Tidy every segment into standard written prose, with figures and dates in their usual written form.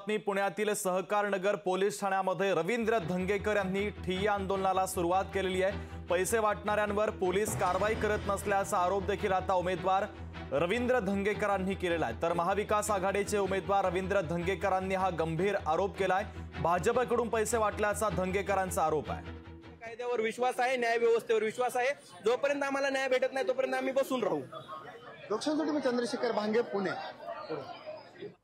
बातमी पुण्यातील सहकारनगर पोलीस ठाण्यामध्ये रवींद्र धंगेकर यांनी ठिय्या आंदोलनाला सुरुवात केलेली आहे। पैसे वाटणाऱ्यांवर पोलीस कारवाई करत नसल्याचा आरोप देखील आता उमेदवार रवींद्र धंगेकरांनी केलेला आहे। तर महाविकास आघाडीचे उमेदवार रवींद्र धंगेकरांनी हा गंभीर आरोप केलाय। भाजपकडून पैसे वाटल्याचा धंगेकरांचा आरोप आहे। कायद्यावर विश्वास आहे, न्याय व्यवस्थेवर विश्वास आहे। जोपर्यंत आम्हाला न्याय भेटत नाही तोपर्यंत आम्ही बसून राहू। लोकसभेसाठी चंद्रशेखर भांगे, पुणे।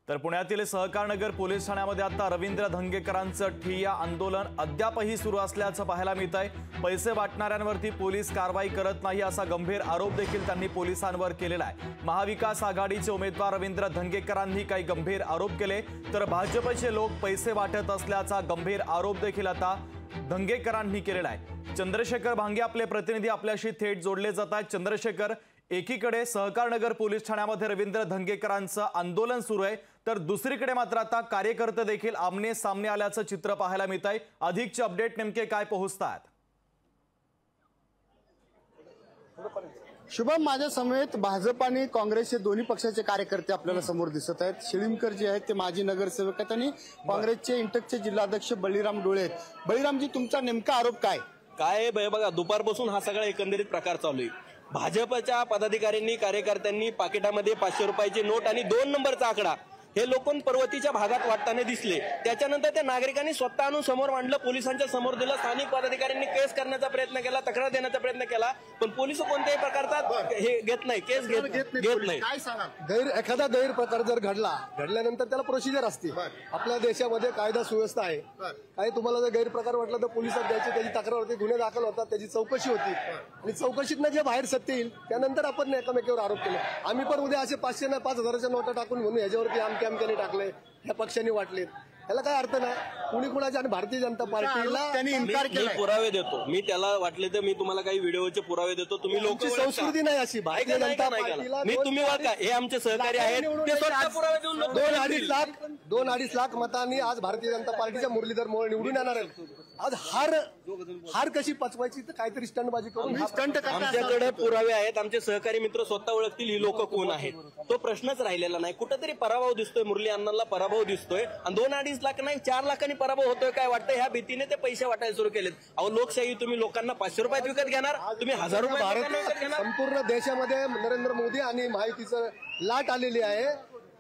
तर पुण्यातील सहकारनगर पोलीस ठाण्यामध्ये आता रवींद्र धंगेकरांचं ठिय्या आंदोलन अद्यापही सुरू असल्याचं पाहायला मिळत आहे। पैसे वाटणाऱ्यांवरती पोलीस कारवाई करत नाही असा गंभीर आरोप देखील त्यांनी पोलिसांवर केलेला आहे। महाविकास आघाडीचे उमेदवार रवींद्र धंगेकरांनी काही गंभीर आरोप केले, तर भाजपचे लोक पैसे वाटत असल्याचा गंभीर आरोप देखील आता धंगेकरांनी केलेला आहे। चंद्रशेखर भांगे आपले प्रतिनिधी आपल्याशी थेट जोडले जात आहेत। चंद्रशेखर, एकीकडे सहकारनगर पोलीस ठाण्यामध्ये रवींद्र धंगेकरांचं आंदोलन सुरू आहे, तर दुसरीकडे मात्र आता कार्यकर्ते देखील आमने सामने आल्याचं चित्र पाहायला मिळत आहे। अधिकचे अपडेट नेमके काय पोहोचतात? शुभम, माझ्या समेत भाजप आणि काँग्रेसचे दोन्ही पक्षाचे कार्यकर्ते आपल्याला समोर दिसत आहेत। शिळीमकर जे आहेत ते माजी नगरसेवक आहेत आणि काँग्रेसचे इंटकचे जिल्हाध्यक्ष बळीराम डोळे आहेत। बळीरामजी, तुमचा नेमका आरोप काय आहे? बघा, दुपारपासून हा सगळा एकंदरीत प्रकार चालू आहे। भाजपच्या पदाधिकाऱ्यांनी, कार्यकर्त्यांनी पाकिटामध्ये 500 रुपयाची नोट आणि 2 नंबरचा आकडा हे लोकन पर्वतीच्या भागात वाटताना दिसले। त्याच्यानंतर त्या नागरिकांनी स्वतः आणून समोर मांडलं, पोलिसांच्या समोर दिलं। स्थानिक पदाधिकाऱ्यांनी केस करण्याचा प्रयत्न केला, तक्रार देण्याचा प्रयत्न केला, पण पोलीस कोणत्याही प्रकारचा हे घेत नाही, केस घेत नाही। काय सांगा? एखादा गैरप्रकार जर घडल्यानंतर त्याला प्रोसिजर असते। आपल्या देशामध्ये कायदा सुव्यवस्था आहे। काही तुम्हाला जर गैरप्रकार वाटला तर पोलिसात द्यायची, त्याची तक्रार होती, गुन्हे दाखल होतात, त्याची चौकशी होती आणि चौकशीतनं जे बाहेर सत्य येईल त्यानंतर आपण एकमेकावर आरोप केले। आम्ही पण उद्या असे 500 ना 5000च्या नोटा टाकून म्हणून ह्याच्यावरती आमक्याने टाकले, ह्या पक्षांनी वाटले, त्याला काय अर्थ नाही। कुणी कुणाच्या आणि भारतीय जनता पार्टीला त्यांनी इन्कार केला। पुरावे देतो मी, त्याला वाटले तर मी तुम्हाला काही व्हिडिओचे पुरावे देतो। तुम्ही लोक संस्कृती नाही अशी भारतीय जनता पार्टीला। मी तुम्ही का हे आमचे सहकारी आहेत, ते स्वतः पुरावे देऊन 2-2.5 लाख मतांनी आज भारतीय जनता पार्टीच्या मुरलीधर मोहोळ निवडून येणार आहेत। आज हार कशी पचवायची तर काहीतरी स्टंटबाजी करून स्टंट आमच्याकडे पुरावे आहेत। आमचे सहकारी मित्र स्वतः ओळखतील ही लोक कोण आहेत, तो प्रश्नच राहिलेला नाही। कुठेतरी पराभव दिसतोय, मुरली अण्णांना पराभव दिसतोय आणि 2-2.5 लाख नाही 4 लाखांनी पराभव होतोय काय वाटतं? ह्या भीतीने ते पैसे वाटायला सुरू केलेत। अहो, लोकशाही तुम्ही लोकांना 500 रुपयात विकत घेणार, तुम्ही 1000 रुपये संपूर्ण देशामध्ये नरेंद्र मोदी आणि माहितीचं लाट आलेली आहे।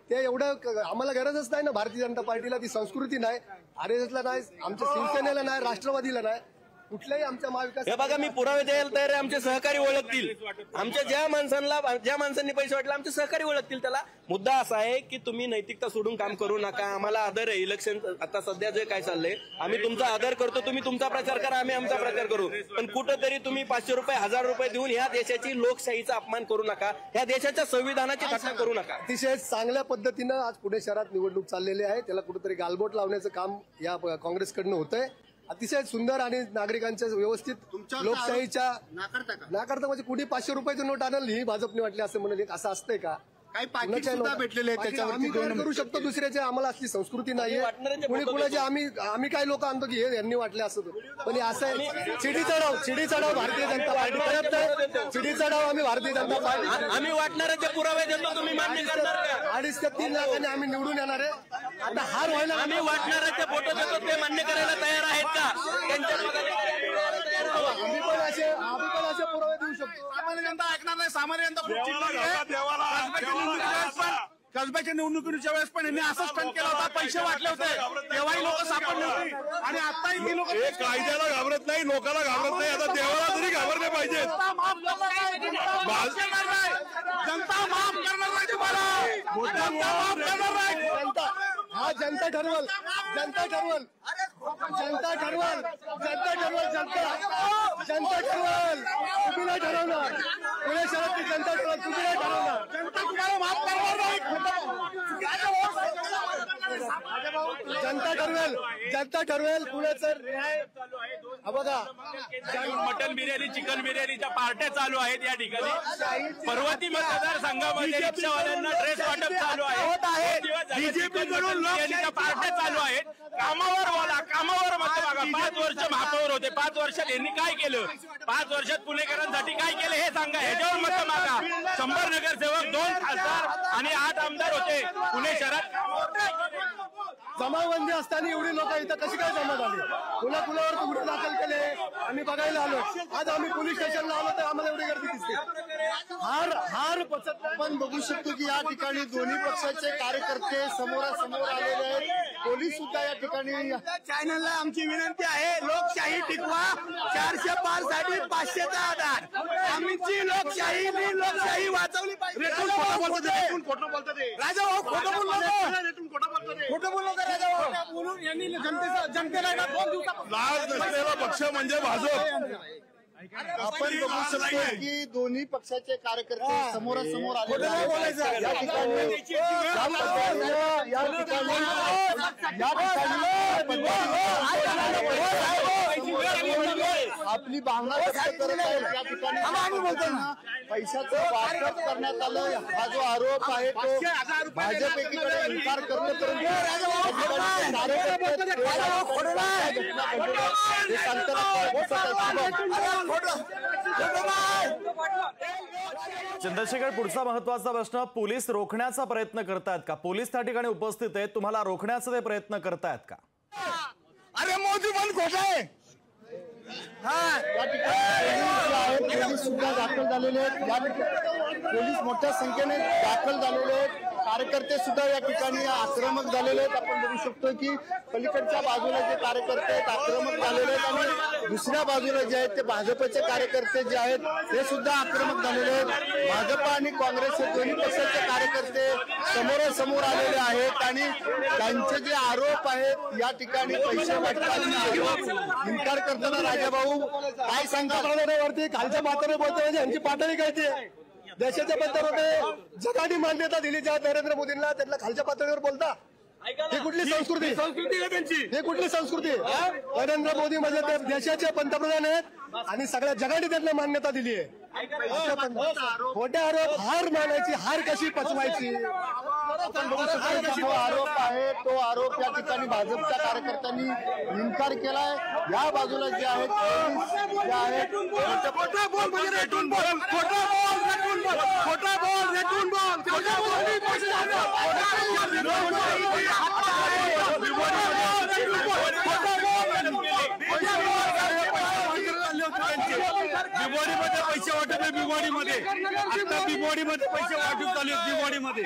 ते एवढं आम्हाला गरजच नाही ना भारतीय जनता पार्टीला। ती संस्कृती नाही, RSSला नाही, आमच्या शिवसेनेला नाही, राष्ट्रवादीला नाही, कुठल्याही आमच्या महाविकास। हे बघा, मी पुरावे द्यायला तयार आहे। आमचे सहकारी ओळखतील, आमच्या ज्या माणसांनी पैसे वाटले आमचे सहकारी ओळखतील। त्याला मुद्दा असा आहे की तुम्ही नैतिकता सोडून काम करू नका। आम्हाला आदर आहे। इलेक्शन आता सध्या जे काय चाललंय, आम्ही तुमचा आदर करतो, तुम्ही तुमचा प्रचार करा, आम्ही आमचा प्रचार करू, पण कुठंतरी तुम्ही 500 रुपये 1000 रुपये देऊन ह्या देशाची लोकशाहीचा अपमान करू नका, ह्या देशाच्या संविधानाची थट्टा करू नका। अतिशय चांगल्या पद्धतीनं आज पुणे शहरात निवडणूक चाललेली आहे, त्याला कुठेतरी गालबोट लावण्याचं काम या काँग्रेसकडनं होतंय। अतिशय सुंदर आणि नागरिकांच्या व्यवस्थित लोकशाहीच्या नाकारता म्हणजे कुठे 500 रुपयाची नोट आणल ही भाजपने वाटली असं म्हणाले, असं असतंय का? काही पाकिट सुद्धा भेटलेले आहेत आम्ही करू शकतो दुसऱ्याचे, आम्हाला असली संस्कृती नाहीये। कुणी कुणाचे आम्ही काही लोक आणतो की हे यांनी वाटले असं, पण असं आहे चिडी चढाव भारतीय जनता पार्टी, चिडी चढाव आम्ही भारतीय जनता पार्टी आम्ही वाटणाऱ्याचे पुरावे देतो, तुम्ही मान्य करणार का? 2.5 ते 3 लाखांनी आम्ही निवडून येणार आहे। आता हार व्हायला आम्ही वाटणाऱ्याचे फोटो देतो, ते मान्य करायला तयार आहेत का? आम्ही पण असे पुरावे देऊ शकतो। सामान्य जनता ऐकणार नाही। सामान्य जनता कसब्याच्या निवडणुकीच्या वेळेस पण यांनी असं स्टंट केला होता, पैसे वाटले होते, तेव्हाही लोक सापडले होते आणि आताही ही लोक कायद्याला घाबरत नाही, लोकांना घाबरत नाही, आता देवाला तरी घाबरले पाहिजे। जनता माफ करणार नाही तुम्हाला, जनता माफ करणार नाही। हा जनता ठरवल, जनता ठरवल, जनता ठरवल, जनता ठरवल, जनता ठरवल, तुम्ही नाही ठरवणार। पुणे शहरातली जनता ठरवल, तुम्ही नाही ठरवणार। जनता तुम्हाला माफ करणार नाही। जनता ठरवेल, जनता ठरवेल पुण्याचं न्याय। बघा, मटन बिर्याणी, चिकन बिर्याणीच्या पार्ट्या चालू आहेत या ठिकाणी। पर्वती मतदारसंघामध्ये रिक्षावाल्यांना ड्रेस वाटप चालू आहे, बीजेपी कडून बिर्याणीच्या पार्ट्या चालू आहेत। कामावर बोला, कामावर मत मागा. 5 वर्ष महापौर होते, 5 वर्षात यांनी काय केलं, 5 वर्षात पुणेकरांसाठी काय केलं हे सांगा. ह्याच्यावर मत मागा. 100 नगरसेवक, 2 खासदार आणि 8 आमदार होते पुणे शहरात. जमावबंदी असताना एवढी लोक इथं कशी काय जमा झाली, कुणावर गुन्हे दाखल केले आम्ही बघायला आलो. आज आम्ही पोलीस स्टेशनला आलो तर आम्हाला एवढी गर्दी दिसते. हार पचत आपण बघू शकतो की या ठिकाणी दोन्ही पक्षाचे कार्यकर्ते समोरासमोर आलेले आहेत. पोलीस सुद्धा या ठिकाणी. चॅनलला आमची विनंती आहे, लोकशाही टिकवा. 405 साठी 500चा आधार. आमची लोकशाही लोकशाही वाचवली पाहिजे. राजा भाऊ खोटं बोललो का राजा भाऊ बोलून यांनी जनतेला 2 दिवसापासून लाज नसलेला पक्ष म्हणजे भाजप. आपण बघू शकतो की दोन्ही पक्षाचे कार्यकर्ते समोरासमोर आलेले आहेत. या ठिकाणी आपली भावना व्यक्त करत आहेत. या ठिकाणी पैशाचं वाटप करण्यात आलं हा जो आरोप आहे तो भाजप एकीकडे इन्कार करतो, चंद्रशेखर, पुढचा महत्वाचा प्रश्न, पोलीस रोखण्याचा प्रयत्न करतायत का? पोलीस त्या ठिकाणी उपस्थित आहेत, तुम्हाला रोखण्याचा ते प्रयत्न करतायत का? अरे मोदी पण खोटा आहे. या ठिकाणी पोलीस सुद्धा दाखल झालेले आहेत. या ठिकाणी पोलीस मोठ्या संख्येने दाखल झालेले आहेत. कार्यकर्ते सुद्धा या ठिकाणी आक्रमक झालेले आहेत. आपण बघू शकतो की पलीकडच्या बाजूला जे कार्यकर्ते आहेत आक्रमक झालेले आहेत आणि दुसऱ्या बाजूला जे आहेत ते भाजपचे कार्यकर्ते जे आहेत ते सुद्धा आक्रमक झालेले आहेत. भाजप आणि काँग्रेस हे दोन्ही पक्षाचे कार्यकर्ते समोरासमोर आलेले आहेत आणि त्यांचे जे आरोप आहेत या ठिकाणी पैसे वाटपाचे इन्कार करताना राजाभाऊ काय सांगता? वरती खालच्या पातळीवर बोलतो म्हणजे यांची पातळी कळते. देशाच्या पत्त्यावर जगाने मान्यता दिली ज्या नरेंद्र मोदींना, त्यातल्या खालच्या पातळीवर बोलता. ही कुठली संस्कृती आहे त्यांची? ही कुठली संस्कृती? नरेंद्र मोदी म्हणजे ते देशाचे पंतप्रधान आहेत आणि सगळ्या जगाने त्यांना मान्यता दिली आहे. खोटे आरोप, हार मानायची, हार कशी पचवायची. आपण बघू शकतो जो आरोप आहे तो आरोप या ठिकाणी भाजपच्या कार्यकर्त्यांनी इन्कार केलाय. या बाजूला जे आहेत पोलीस जे आहेत खोटा बोल म्हणजे रेटून बोल, खोटा बोल रेटून बोल, खोटा बोल रेटून बोल, खोटा बोल. बिबोडीमध्ये पैसे वाटप आहे. बिबोडीमध्ये आता बिबोडीमध्ये पैसे वाटप चालू आहेत. बिबोडीमध्ये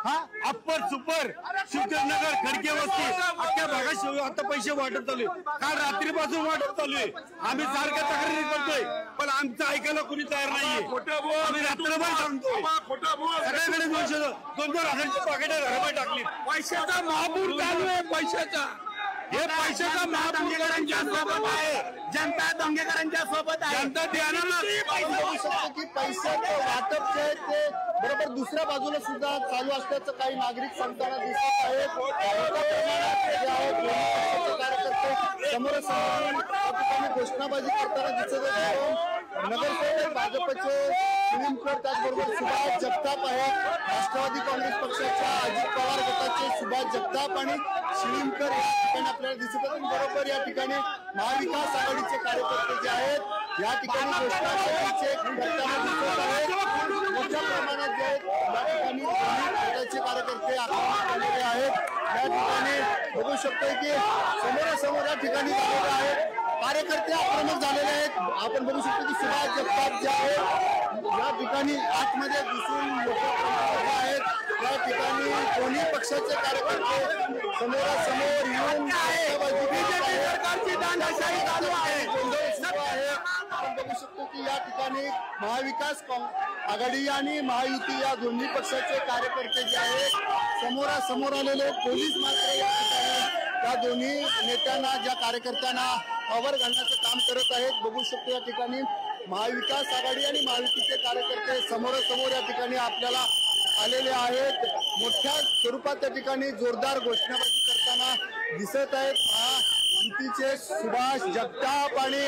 हा अप्पर सुपर शिवनगर खडके वस्ती अख्ख्या भागात आता पैसे वाटप चालू आहे. काल रात्रीपासून वाटप चालू आहे. आम्ही सारख्या तक्रारी करतोय पण आमचं ऐकायला कोणी तयार नाहीये. आम्ही रात्रभर सांगतोय. सगळ्याकडे 200-200 हजारची पाकिटं घराबाहेर टाकली. पैशाचा महापूर चालू आहे. पैशाचा हे पैशाचा दंगेकरांच्या सोबत आहे. जनता दंगेकरांच्या सोबत आहे. जनता बघू शकतो की पैशाचं वाटप जे आहे ते बरोबर दुसऱ्या बाजूला सुद्धा चालू असल्याचं काही नागरिक सांगताना दिसत आहेत. कार्यकर्ते समोरासमोर त्या ठिकाणी घोषणाबाजी करताना दिसत आहेत. नगरसेवक भाजपचे शिलीमकर, त्याचबरोबर सुभाष जगताप आहेत. राष्ट्रवादी काँग्रेस पक्षाच्या अजित पवार गटाचे सुभाष जगताप आणि शिलीमकर या ठिकाणी आपल्याला दिसत आहेत. बरोबर या ठिकाणी महाविकास आघाडीचे कार्यकर्ते जे आहेत या ठिकाणी घोषणाबाजीचे करताना दिसत आहेत. मोठ्या प्रमाणात जे आहेत या ठिकाणी पक्षाचे कार्यकर्ते आक्रमक झालेले आहेत. या ठिकाणी बघू शकतोय की समोरासमोर या ठिकाणी झालेले आहेत. कार्यकर्ते आक्रमक झालेले आहेत. आपण बघू शकतो की सुभाष जगताप जे आहेत या ठिकाणी आतमध्ये दिसून लोक आहेत. या ठिकाणी दोन्ही पक्षाचे कार्यकर्ते समोरासमोर येऊन बीजेपी सरकारची दादाशाही चालू आहे. आपण बघू शकतो की या ठिकाणी महाविकास आघाडी आणि महायुती या दोन्ही पक्षाचे कार्यकर्ते जे आहेत समोरासमोर आलेले. पोलीस मात्र या ठिकाणी त्या दोन्ही नेत्यांना, ज्या कार्यकर्त्यांना पावर घालण्याचं काम करत आहेत. बघू शकतो या ठिकाणी महाविकास आघाडी आणि महायुतीचे कार्यकर्ते समोरासमोर या ठिकाणी आपल्याला आलेले आहेत. मोठ्या स्वरूपात त्या ठिकाणी जोरदार घोषणाबाजी करताना दिसत आहेत. महायुतीचे सुभाष जगताप आणि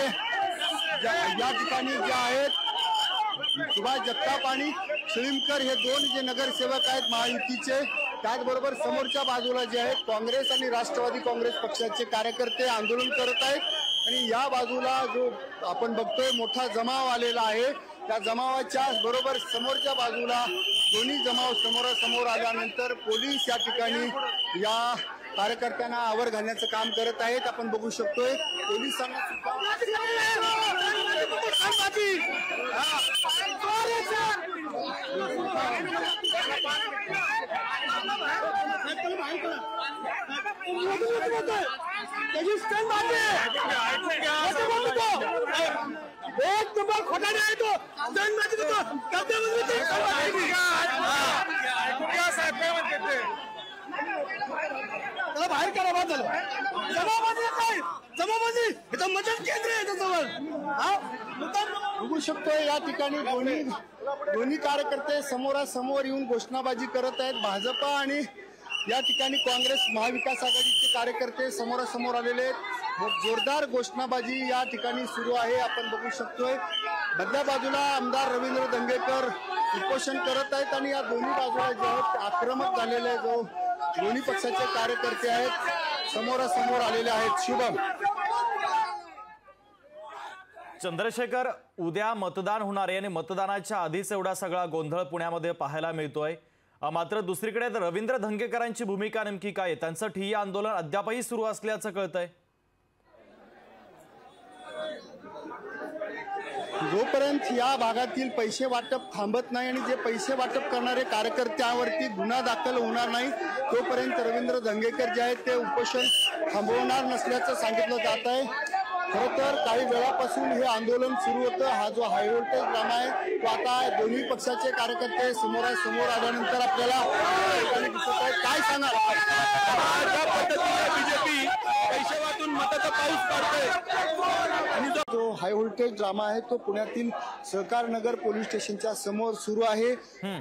या ठिकाणी जे आहेत सुभाष जगताप आणि शिलीमकर हे दोन जे नगरसेवक आहेत महायुतीचे त्याचबरोबर समोरच्या बाजूला जे आहेत काँग्रेस आणि राष्ट्रवादी काँग्रेस पक्षाचे कार्यकर्ते आंदोलन करत आहेत आणि या बाजूला जो आपण बघतोय मोठा जमाव आलेला आहे, त्या जमावाच्या बरोबर समोरच्या बाजूला दोन्ही जमाव समोरासमोर आल्यानंतर पोलीस या ठिकाणी या कार्यकर्त्यांना आवर घालण्याचं काम करत आहेत. आपण बघू शकतोय पोलिसांना एक नंबर खोटा नाही तो त्याला बाहेर करा. बाद झालं जमाबाजी काय जमाबाजी इथं मदत केंद्र आहे त्याच्यावर. बघू शकतोय या ठिकाणी दोन्ही कार्यकर्ते समोरासमोर येऊन घोषणाबाजी करत आहेत. भाजपा आणि या ठिकाणी काँग्रेस महाविकास आघाडीचे कार्यकर्ते समोरासमोर आलेले आहेत. जोरदार घोषणाबाजी या ठिकाणी सुरू आहे. आपण बघू शकतोय मधल्या बाजूला आमदार रवींद्र धंगेकर उपोषण करत आहेत आणि या दोन्ही बाजूला जे आहेत आक्रमक झालेले जो दोन्ही पक्षाचे कार्यकर्ते आहेत समोरासमोर आलेले आहेत. शुभम. चंद्रशेखर, उद्या मतदान होणार आहे आणि मतदानाच्या आधीच एवढा सगळा गोंधळ पुण्यामध्ये पाहायला मिळतोय. मात्र दुसरीकडे रवींद्र धंगेकरांची भूमिका नेमकी काय आहे? त्यांचं ठिय्या आंदोलन अद्यापही सुरू असल्याचं कळतंय. जोपर्यंत या भागातील पैसे वाटप थांबत नाही आणि जे पैसे वाटप करणारे कार्यकर्त्यांवरती गुन्हा दाखल होणार नाही तोपर्यंत रवींद्र धंगेकर जे आहेत ते उपोषण थांबवणार नसल्याचं सांगितलं जात आहे. खरं तर काही वेळापासून हे आंदोलन सुरू होतं. हा जो हाय व्होल्टेज ड्रामा आहे तो आता दोन्ही पक्षाचे कार्यकर्ते समोरासमोर आल्यानंतर आपल्याला दिसत आहेत. काय सांगा बीजेपी पैसे वाटून मताचा पाऊस काढतोय आणि जो हाय व्होल्टेज ड्रामा आहे तो पुण्यातील सहकार नगर पोलीस स्टेशनच्या समोर सुरू आहे.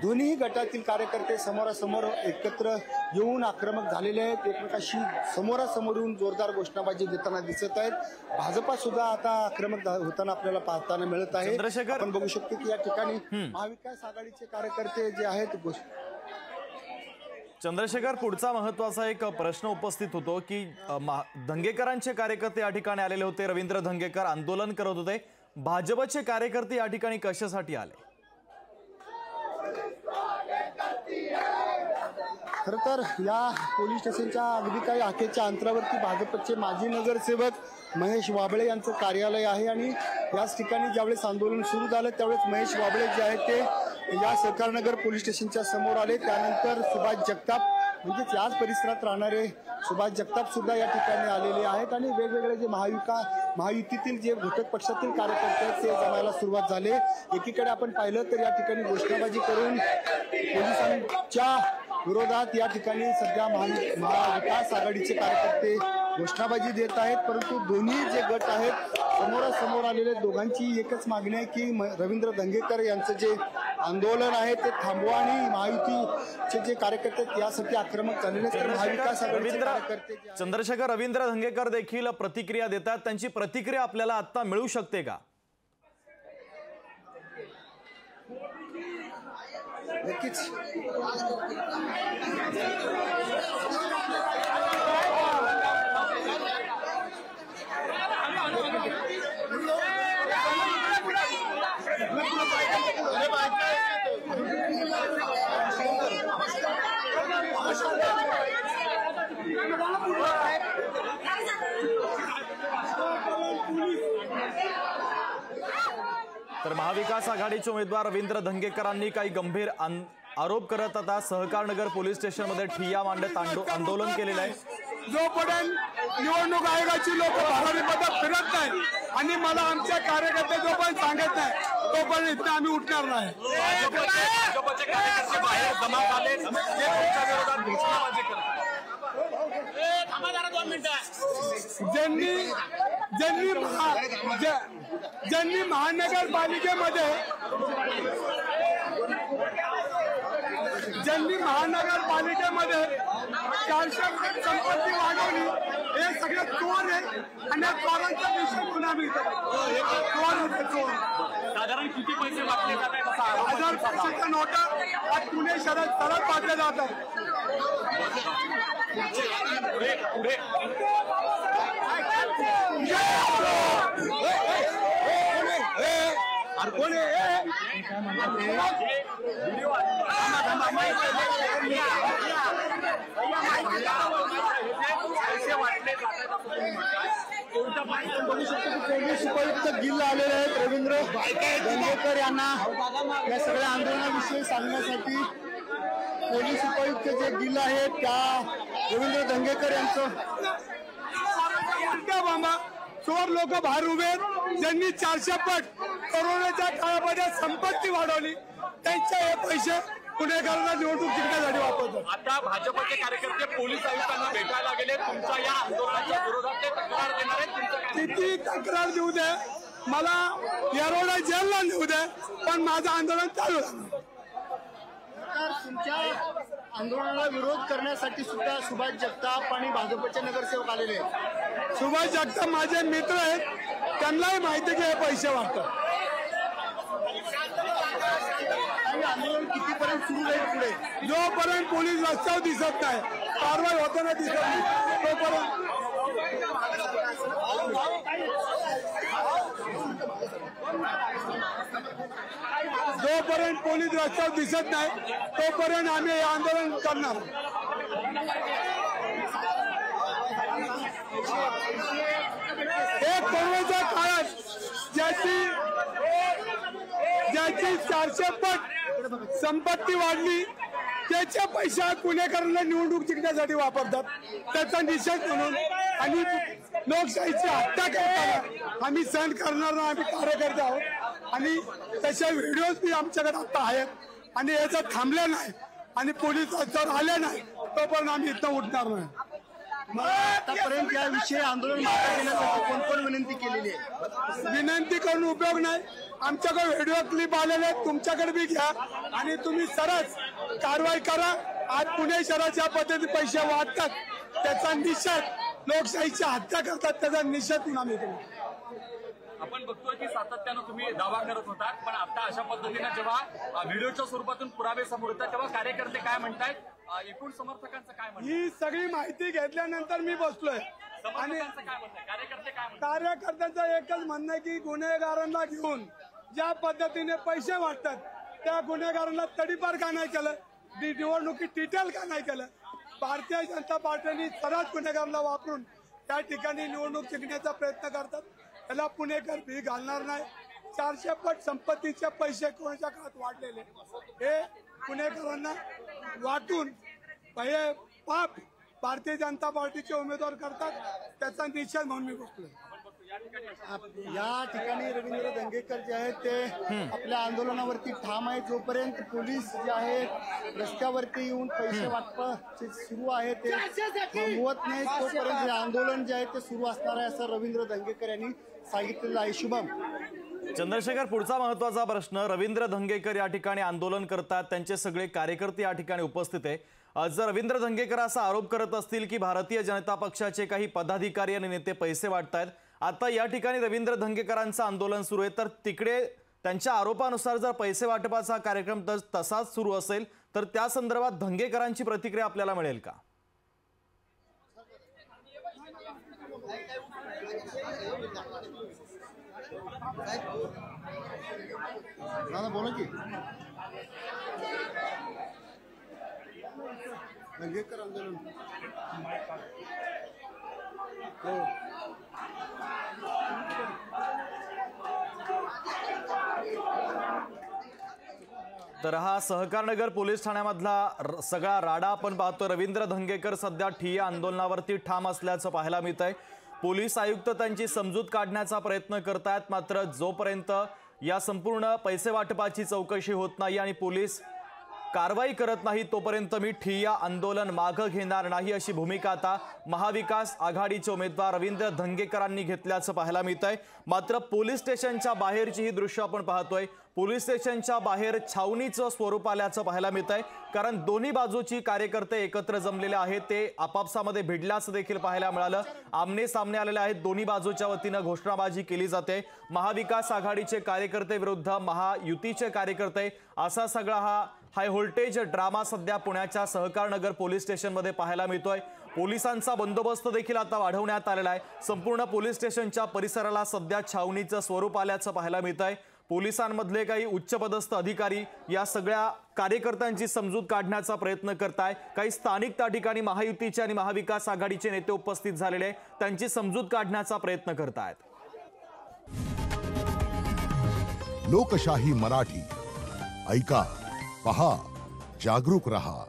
दोन्ही गटातील कार्यकर्ते समोरासमोर एकत्र येऊन आक्रमक झालेले आहेत. एकमेकाशी समोरासमोर येऊन जोरदार घोषणाबाजी देताना दिसत आहेत. भाजपा सुद्धा आता आक्रमक होताना आपल्याला पाहताना मिळत आहे. आपण बघू शकतो की या ठिकाणी महाविकास आघाडीचे कार्यकर्ते जे आहेत. चंद्रशेखर, पुढचा महत्वाचा एक प्रश्न उपस्थित होतो की धंगेकरांचे कार्यकर्ते या ठिकाणी आलेले होते. रवींद्र धंगेकर आंदोलन करत होते. भाजपचे कार्यकर्ते या ठिकाणी कशासाठी आले? खरं तर या पोलीस स्टेशनच्या अगदी काही आखेच्या अंतरावरती भाजपचे माजी नगरसेवक महेश वाबळे यांचं कार्यालय आहे आणि याच ठिकाणी ज्यावेळेस आंदोलन सुरू झालं त्यावेळेस महेश वाबळे जे आहेत ते या सहकारनगर पोलीस स्टेशनच्या समोर आले. त्यानंतर सुभाष जगताप म्हणजेच याच परिसरात राहणारे सुभाष जगताप सुद्धा या ठिकाणी आलेले आहेत आणि वेगवेगळे जे महायुतीतील जे घटक पक्षातील कार्यकर्ते आहेत ते जमायला सुरुवात झाले. एकीकडे आपण पाहिलं तर या ठिकाणी घोषणाबाजी करून पोलिसांच्या विरोधात या ठिकाणी सध्या महाविकास आघाडीचे कार्यकर्ते घोषणाबाजी देत आहेत. परंतु दोन्ही जे गट आहेत समोरासमोर आलेले दोघांची एकच मागणी आहे की रवींद्र धंगेकर यांचं जे आंदोलन आहे ते थांबवा आणि महायुतीचे जे कार्यकर्ते यासाठी आक्रमक झालेले तर महाविकास आघाडीचे कार्यकर्ते. चंद्रशेखर, रवींद्र धंगेकर देखील प्रतिक्रिया देतात. त्यांची प्रतिक्रिया आपल्याला आता मिळू शकते का? नक्कीच. तर महाविकास आघाडीचे उमेदवार रवींद्र धंगेकरांनी काही गंभीर आरोप करत आता सहकारनगर पोलीस स्टेशनमध्ये ठिय्या मांडत आंदोलन केलेलं आहे. जोपर्यंत निवडणूक आयोगाची लोक भागामध्ये फिरत नाही आणि मला आमच्या कार्यकर्ते जोपर्यंत सांगत नाही तोपर्यंत इथं आम्ही उठणार नाही. ज्यांनी महानगरपालिकेमध्ये संपत्ती वाढवली हे सगळे चोर आहे आणि या चोरांचा विषय म्हणून आम्ही इथं चोर होते चोर. साधारण किती पैसे वाटले जात आहेत असा आरोप आहे. 1000-500च्या नोटा आज पुणे शहरात सरळ पाडल्या जातात. पुढे पैसे वाटले पोलीस उपायुक्त गिल आलेले आहेत रवींद्र धंगेकर यांना या सगळ्या आंदोलनाविषयी सांगण्यासाठी. पोलीस उपायुक्त जे गिल आहेत त्या रवींद्र धंगेकर यांचं मामा चोर लोक बाहेर उभे आहेत. ज्यांनी 400 पट कोरोनाच्या काळामध्ये संपत्ती वाढवली त्यांचे हे पैसे पुणेकरांना निवडणूक जिंकण्यासाठी वापरतात. आता भाजपचे कार्यकर्ते पोलीस आयुक्तांना भेटायला गेले. तुमच्या या आंदोलनाच्या विरोधात ते तक्रार देणार आहेत. तुमचं काय? किती तक्रार देऊ दे, मला येरवडा जेलला नेऊ दे, पण माझं आंदोलन चालू राहणार. तुमच्या आंदोलनाला विरोध करण्यासाठी सुद्धा सुभाष जगताप आणि भाजपचे नगरसेवक आलेले आहेत. सुभाष जगताप माझे मित्र आहेत, त्यांनाही माहिती की हे पैसे वाटतात. आणि आंदोलन कितीपर्यंत सुरू राहील पुढे? जोपर्यंत पोलीस रस्त्यावर दिसत नाही, कारवाई होताना दिसत नाही, तोपर्यंत जोपर्यंत पोलीस रस्त्यावर दिसत नाही तोपर्यंत आम्ही हे आंदोलन करणार. एक कोरोनाच्या काळात ज्याची 400 पट संपत्ती वाढली त्याच्या पैसा पुणेकरांना निवडणूक जिंकण्यासाठी वापरतात. त्याचा निषेध म्हणून आणि लोकशाहीची हत्या करताना आम्ही सहन करणार नाही. आम्ही कार्यकर्ते आहोत आणि तशा व्हिडिओज बी आमच्याकडे आता आहेत आणि याचं थांबलं नाही आणि पोलीस जर आले नाही तोपर्यंत आम्ही इथं उठणार नाही. आतापर्यंत याविषयी आंदोलन मागे घेण्यासाठी कोण कोण विनंती केलेली आहे? विनंती करून उपयोग नाही. आमच्याकडे व्हिडिओ क्लिप आलेले आहेत, तुमच्याकडे बी घ्या आणि तुम्ही सरच कारवाई करा. आज पुणे शहराच्या पद्धतीने पैसे वाटतात त्याचा निषेध, लोकशाहीची हत्या करतात त्याचा निषेध म्हणून आम्ही करू. आपण बघतोय की सातत्यानं तुम्ही दावा करत होता, पण आता अशा पद्धतीने जेव्हा व्हिडिओच्या स्वरूपातून पुरावे समोर येतात तेव्हा कार्यकर्ते काय म्हणतायत, एकूण समर्थकांचं काय म्हणतात? ही सगळी माहिती घेतल्यानंतर मी बसलोय आणि समर्थकांचं काय म्हणणं, कार्यकर्ते काय म्हणतात? कार्यकर्त्यांचं एकच म्हणणं आहे की गुन्हेगारांना घेऊन ज्या पद्धतीने पैसे वाटतात त्या गुन्हेगारांना तडीपार का नाही केलं, निवडणुकीत डिटेल का नाही केलं. भारतीय जनता पार्टीने सर्वच गुन्हेगारांना वापरून त्या ठिकाणी निवडणूक जिंकण्याचा प्रयत्न करतात. त्याला पुणेकर भी घालणार नाही. 400 पट संपत्तीचे पैसे कोणाच्या काळात वाढलेले हे पुणेकरांना वाटून हे पाप भारतीय जनता पार्टीचे उमेदवार करतात. त्याचा निषेध म्हणून मी बसलोय. या ठिकाणी रवींद्र धंगेकर जे आहेत ते आपल्या आंदोलनावरती ठाम आहेत. जोपर्यंत पोलीस जे आहेत रस्त्यावरती येऊन पैसे वाटप सुरू आहे ते थांबवत नाही तोपर्यंत हे आंदोलन जे आहे ते सुरू असणार आहे असं रवींद्र धंगेकर यांनी सांगितलेलं आहे. शुभम. चंद्रशेखर, पुढचा महत्वाचा प्रश्न, रवींद्र धंगेकर या ठिकाणी आंदोलन करतात, त्यांचे सगळे कार्यकर्ते या ठिकाणी उपस्थित आहे. जर रवींद्र धंगेकर असा आरोप करत असतील की भारतीय जनता पक्षाचे काही पदाधिकारी आणि नेते पैसे वाटतायत, आता या ठिकाणी रवींद्र धंगेकरांचं आंदोलन सुरू आहे, तर तिकडे त्यांच्या आरोपानुसार जर पैसे वाटपाचा कार्यक्रम तसाच सुरू असेल तर त्या संदर्भात धंगेकरांची प्रतिक्रिया आपल्याला मिळेल का? बोला की धंगेकर आंदोलन तर हा सहकारनगर पोलीस ठाण्यामधला सगळा राडा आपण पाहतो. रवींद्र धंगेकर सध्या ठिय्या आंदोलनावरती ठाम असल्याचं पाहायला मिळत आहे. पोलीस आयुक्त त्यांची समजूत काढण्याचा प्रयत्न करतायत, मात्र जोपर्यंत या संपूर्ण पैसे वाटपाची चौकशी होत नाही आणि पोलीस कारवाई करत नाही तोपर्यंत मी ठिय्या आंदोलन मागे घेणार नाही अशी भूमिका आता महाविकास आघाडीचे उमेदवार रवींद्र धंगेकरांनी घेतल्याचं पाहायला मिळत आहे। मात्र पोलीस स्टेशनच्या बाहेरची ही दृश्य आपण पाहतोय। पोलीस स्टेशनच्या बाहेर छावणीचं स्वरूप आल्याचं पाहायला मिळत आहे, कारण दोन्ही बाजूची कार्यकर्ते एकत्र जमलेले आहेत। ते आपापसामध्ये भिडल्याचं देखील पाहायला मिळालं। आमने सामने आलेले आहेत। दोन्ही बाजूच्या वतीनं घोषणाबाजी केली जाते। महाविकास आघाडीचे कार्यकर्ते विरुद्ध महायुतीचे कार्यकर्ते, असा सगळा हा हाय व्होल्टेज ड्रामा सध्या पुण्याच्या सहकारनगर पोलीस स्टेशनमध्ये पाहायला मिळतोय। पोलिसांचा बंदोबस्त देखील आता वाढवण्यात आलेला आहे। संपूर्ण पोलीस स्टेशनच्या परिसराला सध्या छावणीचं स्वरूप आल्याचं पाहायला मिळत आहे। पोलिसांमधले काही उच्चपदस्थ अधिकारी या सगळ्या कार्यकर्त्यांची समजूत काढण्याचा प्रयत्न करताय। काही स्थानिक त्या ठिकाणी महायुतीचे आणि महाविकास आघाडीचे नेते उपस्थित झालेले, त्यांची समजूत काढण्याचा प्रयत्न करतायत। लोकशाही मराठी ऐका, पहा, जागरूक रहा।